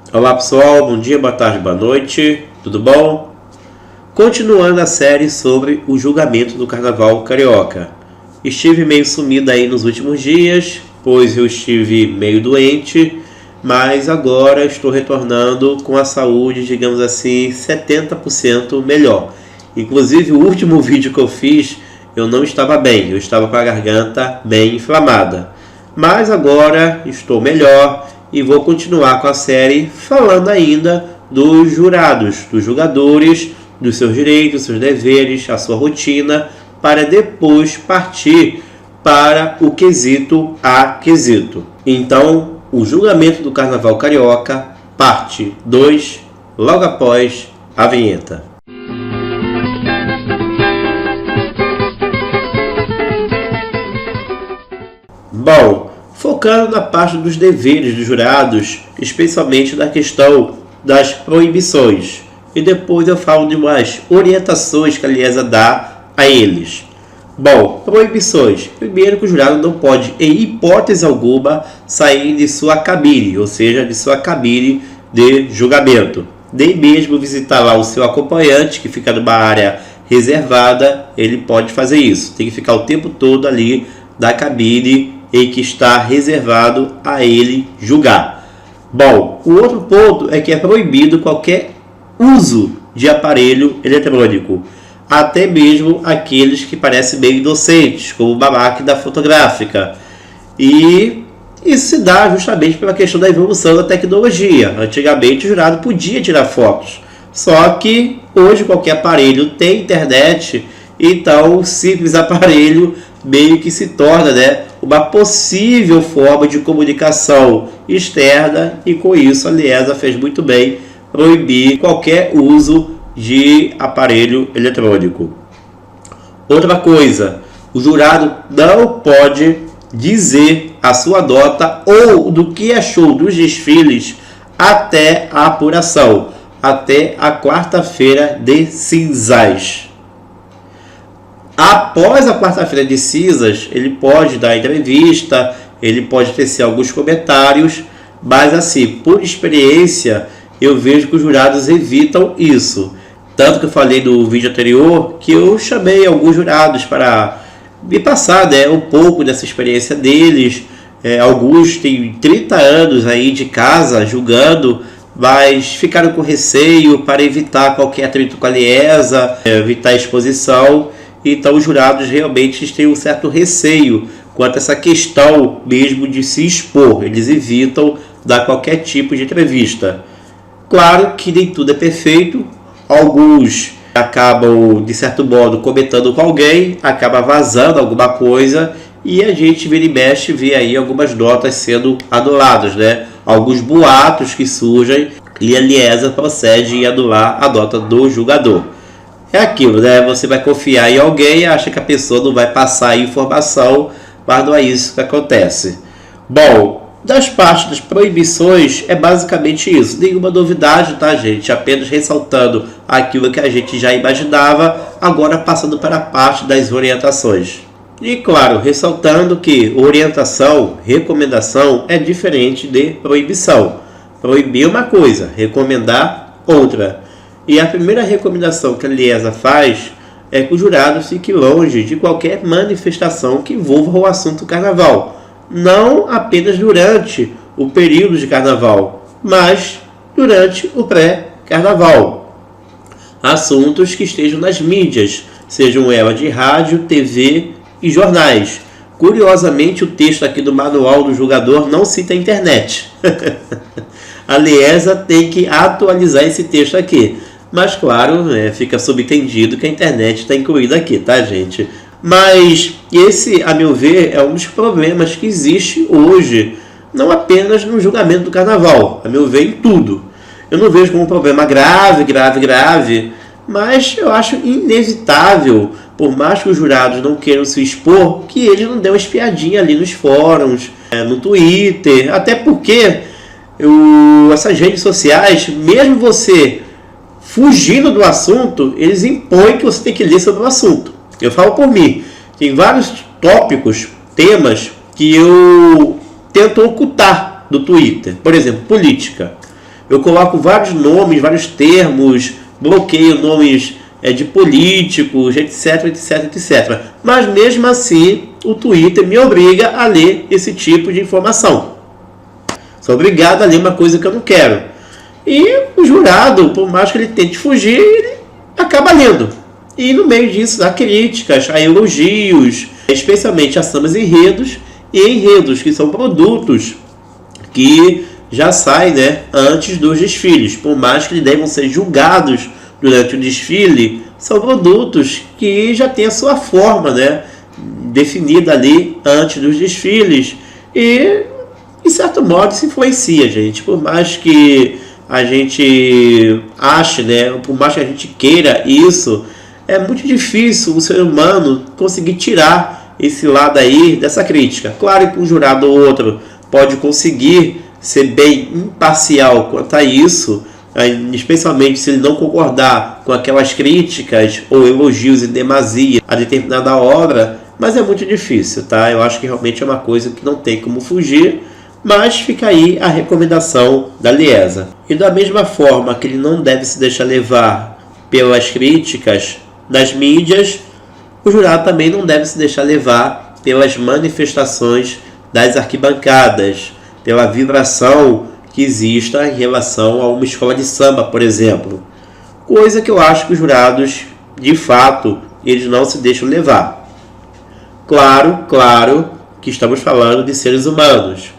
Olá pessoal, bom dia, boa tarde, boa noite, tudo bom? Continuando a série sobre o julgamento do Carnaval Carioca. Estive meio sumido aí nos últimos dias, pois eu estive meio doente, mas agora estou retornando com a saúde, digamos assim, 70% melhor. Inclusive o último vídeo que eu fiz, eu não estava bem, eu estava com a garganta bem inflamada. Mas agora estou melhor e vou continuar com a série falando ainda dos jurados, dos julgadores, dos seus direitos, seus deveres, a sua rotina, para depois partir para o quesito a quesito. Então, o julgamento do Carnaval Carioca, parte 2, logo após a vinheta. Bom, focando na parte dos deveres dos jurados, especialmente na questão das proibições. E depois eu falo de umas orientações que a Liesa dá a eles. Bom, proibições. Primeiro que o jurado não pode, em hipótese alguma, sair de sua cabine, ou seja, de sua cabine de julgamento. Nem mesmo visitar lá o seu acompanhante, que fica numa área reservada, ele pode fazer isso. Tem que ficar o tempo todo ali da cabine em que está reservado a ele julgar. Bom, o outro ponto é que é proibido qualquer uso de aparelho eletrônico, até mesmo aqueles que parecem meio inocentes, como uma máquina fotográfica. E isso se dá justamente pela questão da evolução da tecnologia. Antigamente o jurado podia tirar fotos, só que hoje qualquer aparelho tem internet, então o simples aparelho meio que se torna, uma possível forma de comunicação externa, e com isso a Liesa fez muito bem proibir qualquer uso de aparelho eletrônico. Outra coisa, o jurado não pode dizer a sua nota ou do que achou dos desfiles até a apuração, até a quarta-feira de cinzas. Após a quarta-feira de cinzas, ele pode dar entrevista, ele pode tecer alguns comentários, mas assim, por experiência, eu vejo que os jurados evitam isso. Tanto que eu falei no vídeo anterior que eu chamei alguns jurados para me passar um pouco dessa experiência deles. Alguns têm 30 anos aí de casa julgando, mas ficaram com receio para evitar qualquer atrito com a Liesa, evitar a exposição. Então os jurados realmente têm um certo receio quanto a essa questão mesmo de se expor. Eles evitam dar qualquer tipo de entrevista. Claro que nem tudo é perfeito. Alguns acabam, de certo modo, comentando com alguém, acaba vazando alguma coisa e a gente vira e mexe, vê aí algumas notas sendo anuladas, Alguns boatos que surgem e a Liesa procede em anular a nota do julgador. É aquilo, Você vai confiar em alguém, acha que a pessoa não vai passar a informação, mas não é isso que acontece. Bom, das partes das proibições é basicamente isso. Nenhuma novidade, tá, gente? Apenas ressaltando aquilo que a gente já imaginava, agora passando para a parte das orientações. E claro, ressaltando que orientação, recomendação é diferente de proibição. Proibir uma coisa, recomendar outra. E a primeira recomendação que a Liesa faz é que o jurado fique longe de qualquer manifestação que envolva o assunto carnaval. Não apenas durante o período de carnaval, mas durante o pré-carnaval. Assuntos que estejam nas mídias, sejam elas de rádio, TV e jornais. Curiosamente, o texto aqui do manual do julgador não cita a internet. A Liesa tem que atualizar esse texto aqui. Mas claro, fica subentendido que a internet está incluída aqui, tá, gente? Mas esse, a meu ver, é um dos problemas que existe hoje, não apenas no julgamento do carnaval, a meu ver, em tudo. Eu não vejo como um problema grave, mas eu acho inevitável, por mais que os jurados não queiram se expor, que eles não dêem uma espiadinha ali nos fóruns, no Twitter, até porque essas redes sociais, mesmo você fugindo do assunto, eles impõem que você tem que ler sobre o assunto. Eu falo por mim, tem vários tópicos, temas que eu tento ocultar do Twitter. Por exemplo, política. eu coloco vários nomes, vários termos, bloqueio nomes de políticos, etc, etc, etc. Mas mesmo assim, o Twitter me obriga a ler esse tipo de informação. Sou obrigado a ler uma coisa que eu não quero. E o jurado, por mais que ele tente fugir, ele acaba lendo. E no meio disso há críticas, há elogios, especialmente a sambas enredos e enredos, que são produtos que já saem, né, antes dos desfiles. Por mais que eles devam ser julgados durante o desfile, são produtos que já têm a sua forma, né, definida ali antes dos desfiles. E, de certo modo, isso influencia, gente. Por mais que a gente ache, né, por mais que a gente queira isso, é muito difícil o ser humano conseguir tirar esse lado aí dessa crítica. Claro que um jurado ou outro pode conseguir ser bem imparcial quanto a isso, especialmente se ele não concordar com aquelas críticas ou elogios em demasia a determinada obra, mas é muito difícil, tá? Eu acho que realmente é uma coisa que não tem como fugir, mas fica aí a recomendação da Liesa. E da mesma forma que ele não deve se deixar levar pelas críticas das mídias, o jurado também não deve se deixar levar pelas manifestações das arquibancadas, pela vibração que exista em relação a uma escola de samba, por exemplo. Coisa que eu acho que os jurados, de fato, eles não se deixam levar. Claro que estamos falando de seres humanos.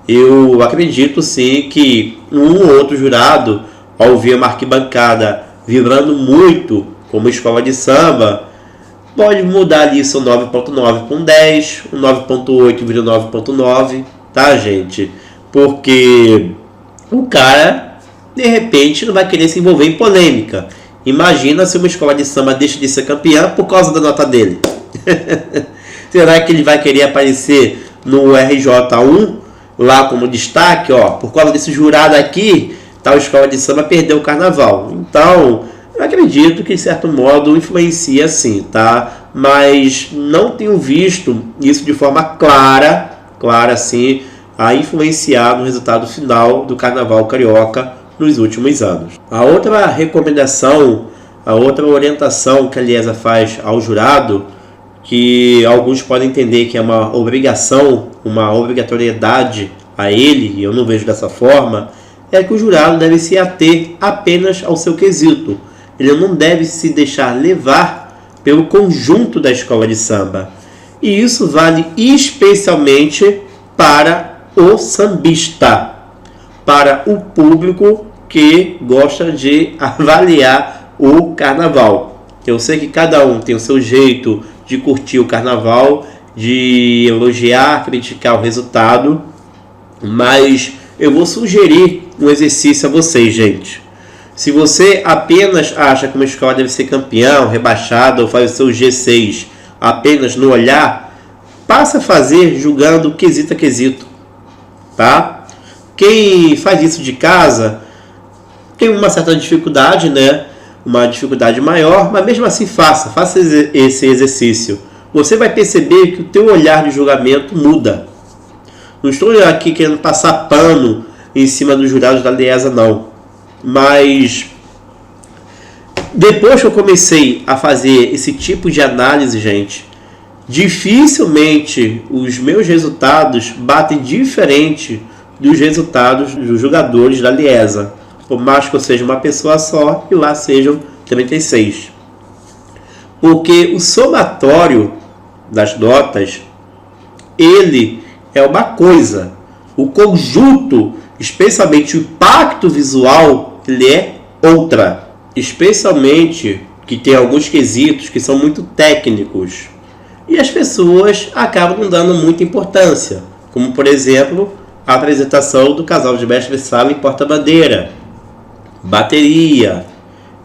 Eu acredito sim que um ou outro jurado, ao ver uma arquibancada vibrando muito como escola de samba, pode mudar ali seu 9.9 para um 10, o 9.8 vira 9.9, tá, gente? Porque o cara, de repente, não vai querer se envolver em polêmica. Imagina se uma escola de samba deixa de ser campeã por causa da nota dele. Será que ele vai querer aparecer no RJ1, lá como destaque, ó, por causa desse jurado aqui, tal escola de samba perdeu o carnaval? Então, eu acredito que, de certo modo, influencia sim, tá? Mas não tenho visto isso de forma clara assim, a influenciar no resultado final do Carnaval Carioca nos últimos anos. A outra recomendação, a outra orientação que a Liesa faz ao jurado, que alguns podem entender que é uma obrigação, uma obrigatoriedade a ele, e eu não vejo dessa forma, é que o jurado deve se ater apenas ao seu quesito. Ele não deve se deixar levar pelo conjunto da escola de samba. E isso vale especialmente para o sambista, para o público que gosta de avaliar o carnaval. Eu sei que cada um tem o seu jeito de curtir o carnaval, de elogiar, criticar o resultado, mas eu vou sugerir um exercício a vocês, gente. Se você apenas acha que uma escola deve ser campeão, rebaixada ou faz o seu G6 apenas no olhar, passa a fazer julgando quesito a quesito, tá? Quem faz isso de casa tem uma certa dificuldade, né? Uma dificuldade maior, mas mesmo assim faça esse exercício. Você vai perceber que o teu olhar de julgamento muda. Não estou aqui querendo passar pano em cima dos jurados da Liesa, não. Mas depois que eu comecei a fazer esse tipo de análise, gente, dificilmente os meus resultados batem diferente dos resultados dos jogadores da Liesa. Por mais que eu seja uma pessoa só e lá sejam 36. Porque o somatório das notas, ele é uma coisa. O conjunto, especialmente o impacto visual, ele é outra. Especialmente que tem alguns quesitos que são muito técnicos. E as pessoas acabam não dando muita importância. Como, por exemplo, a apresentação do casal de mestre-sala em porta-bandeira, bateria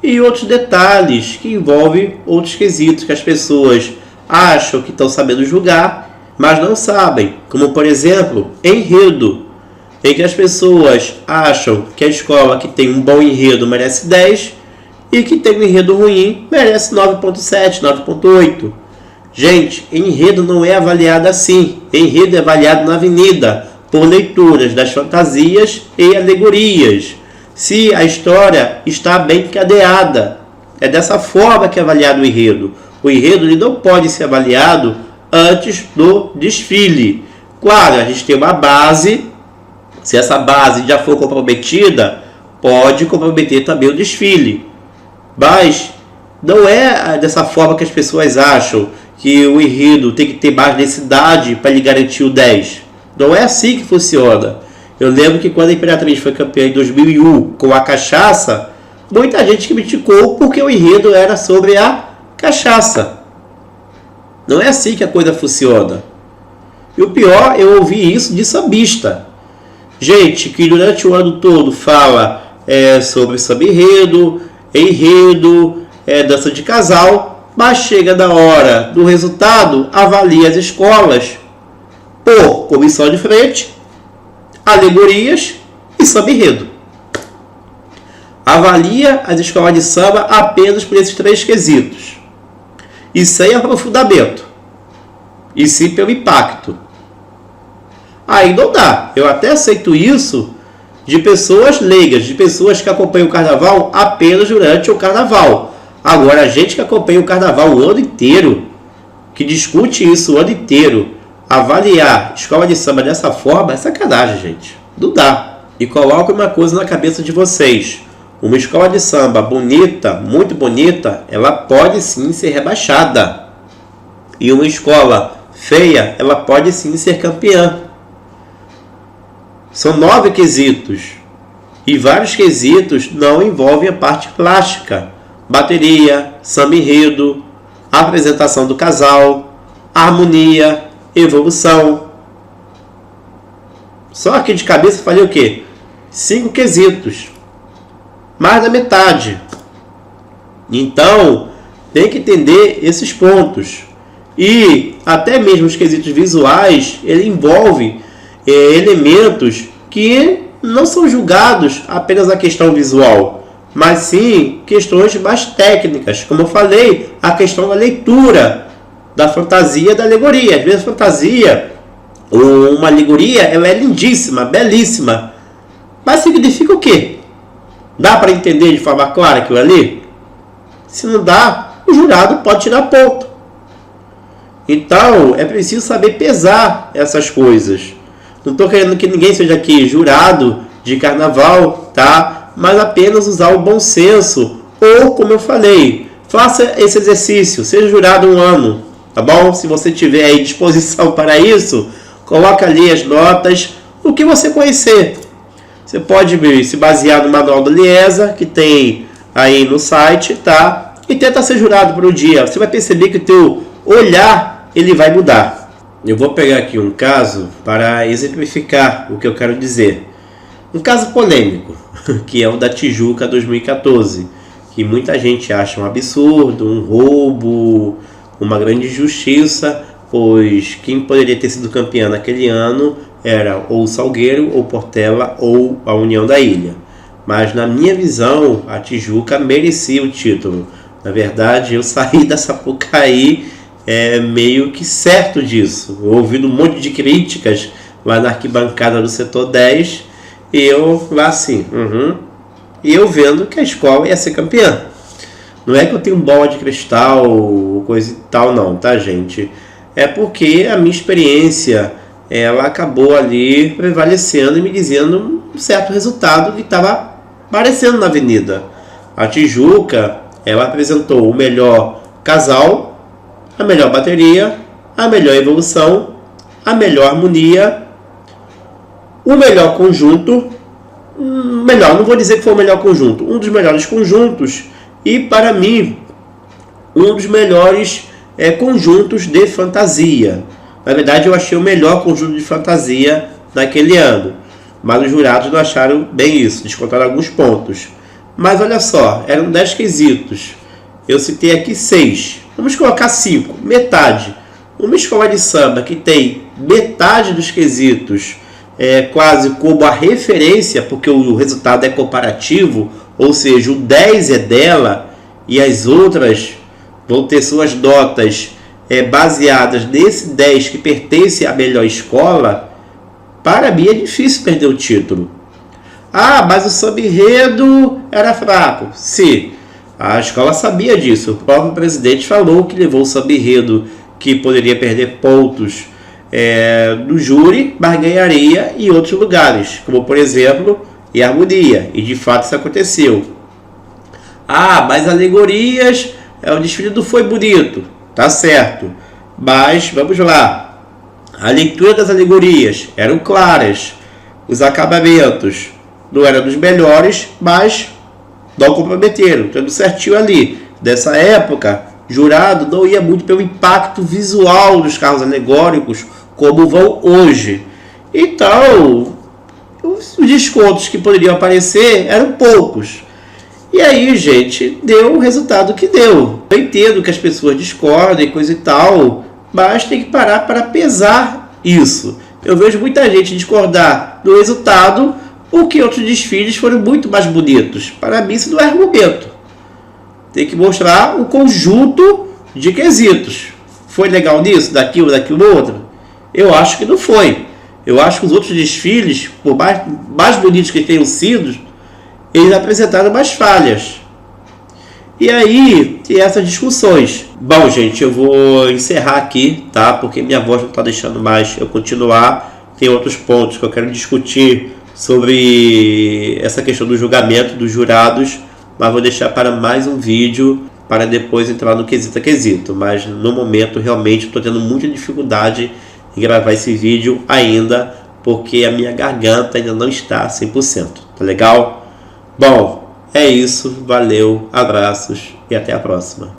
e outros detalhes que envolvem outros quesitos que as pessoas acham que estão sabendo julgar, mas não sabem. Como, por exemplo, enredo, em que as pessoas acham que a escola que tem um bom enredo merece 10 e que tem um enredo ruim merece 9.7, 9.8. Gente, enredo não é avaliado assim. Enredo é avaliado na avenida por leituras das fantasias e alegorias. se a história está bem encadeada. É dessa forma que é avaliado o enredo. O enredo ele não pode ser avaliado antes do desfile. Claro, a gente tem uma base. Se essa base já for comprometida, pode comprometer também o desfile. Mas não é dessa forma que as pessoas acham que o enredo tem que ter mais densidade para lhe garantir o 10. Não é assim que funciona. Eu lembro que quando a Imperatriz foi campeã em 2001 com a cachaça, muita gente criticou porque o enredo era sobre a cachaça. Não é assim que a coisa funciona. E o pior, eu ouvi isso de sambista. Gente que durante o ano todo fala sobre samba-enredo, enredo, dança de casal, mas chega na hora do resultado, avalia as escolas por comissão de frente, alegorias e samba-enredo. Avalia as escolas de samba apenas por esses 3 quesitos. E sem aprofundamento. E sim pelo impacto. Aí não dá. Eu até aceito isso de pessoas leigas, de pessoas que acompanham o carnaval apenas durante o carnaval. Agora, a gente que acompanha o carnaval o ano inteiro, que discute isso o ano inteiro, avaliar escola de samba dessa forma é sacanagem, gente. Não dá. E coloque uma coisa na cabeça de vocês. Uma escola de samba bonita, muito bonita, ela pode sim ser rebaixada. E uma escola feia, ela pode sim ser campeã. São 9 quesitos. E vários quesitos não envolvem a parte plástica. Bateria, samba-enredo, apresentação do casal, harmonia, evolução. Só aqui de cabeça eu falei o quê? 5 quesitos. Mais da metade. Então, tem que entender esses pontos. E até mesmo os quesitos visuais, ele envolve elementos que não são julgados apenas a questão visual, mas sim questões mais técnicas. Como eu falei, a questão da leitura, da fantasia, da alegoria. Às vezes a fantasia, ou uma alegoria, ela é lindíssima, belíssima. Mas significa o quê? Dá para entender de forma clara aquilo ali? Se não dá, o jurado pode tirar ponto. Então, é preciso saber pesar essas coisas. Não estou querendo que ninguém seja aqui jurado de carnaval, tá? Mas apenas usar o bom senso. Ou, como eu falei, faça esse exercício, seja jurado um ano, tá bom? Se você tiver aí disposição para isso, coloca ali as notas, o que você conhecer. Você pode se basear no manual da Liesa, que tem aí no site, tá? E tenta ser jurado por um dia. Você vai perceber que o teu olhar, ele vai mudar. Eu vou pegar aqui um caso para exemplificar o que eu quero dizer. Um caso polêmico, que é o da Tijuca 2014, que muita gente acha um absurdo, um roubo, uma grande injustiça, pois quem poderia ter sido campeã naquele ano era ou o Salgueiro, ou Portela, ou a União da Ilha. Mas na minha visão, a Tijuca merecia o título. Na verdade, eu saí da Sapucaí meio que certo disso. Eu ouvi um monte de críticas lá na arquibancada do setor 10, e eu lá assim, e eu vendo que a escola ia ser campeã. Não é que eu tenho bola de cristal, coisa e tal não, tá, gente? É porque a minha experiência, ela acabou ali prevalecendo e me dizendo um certo resultado que estava aparecendo na avenida. A Tijuca, ela apresentou o melhor casal, a melhor bateria, a melhor evolução, a melhor harmonia, o melhor conjunto, não vou dizer que foi o melhor conjunto, um dos melhores conjuntos e, para mim, um dos melhores conjuntos de fantasia. Na verdade, eu achei o melhor conjunto de fantasia naquele ano, mas os jurados não acharam bem isso, descontaram alguns pontos. Mas olha só, eram 10 quesitos, eu citei aqui 6, vamos colocar 5, metade. Uma escola de samba que tem metade dos quesitos quase como a referência, porque o resultado é comparativo, ou seja, o 10 é dela e as outras vão ter suas notas baseadas nesse 10 que pertence à melhor escola. Para mim é difícil perder o título. Ah, mas o samba-enredo era fraco. Sim, a escola sabia disso. O próprio presidente falou que levou o samba-enredo, que poderia perder pontos do júri, mas ganharia em outros lugares, como por exemplo em harmonia. E de fato isso aconteceu. Ah, mas alegorias, o desfile não foi bonito. Tá certo. Mas vamos lá. A leitura das alegorias eram claras. Os acabamentos não eram dos melhores, mas não comprometeram. Tudo certinho ali. Dessa época, jurado não ia muito pelo impacto visual dos carros alegóricos como vão hoje. Então, os descontos que poderiam aparecer eram poucos. E aí, gente, deu o resultado que deu. Eu entendo que as pessoas discordam e coisa e tal, mas tem que parar para pesar isso. Eu vejo muita gente discordar do resultado, porque outros desfiles foram muito mais bonitos. Para mim, isso não é argumento. Tem que mostrar o conjunto de quesitos. Foi legal nisso, daquilo, outro? Eu acho que não foi. Eu acho que os outros desfiles, por mais bonitos que tenham sido, eles apresentaram mais falhas. E aí, tem essas discussões. Bom, gente, eu vou encerrar aqui, tá? Porque minha voz não está deixando mais eu continuar. Tem outros pontos que eu quero discutir sobre essa questão do julgamento dos jurados, mas vou deixar para mais um vídeo, para depois entrar no quesito a quesito. Mas no momento, realmente, estou tendo muita dificuldade em gravar esse vídeo ainda, porque a minha garganta ainda não está 100%. Tá legal? Bom, é isso. Valeu, abraços e até a próxima.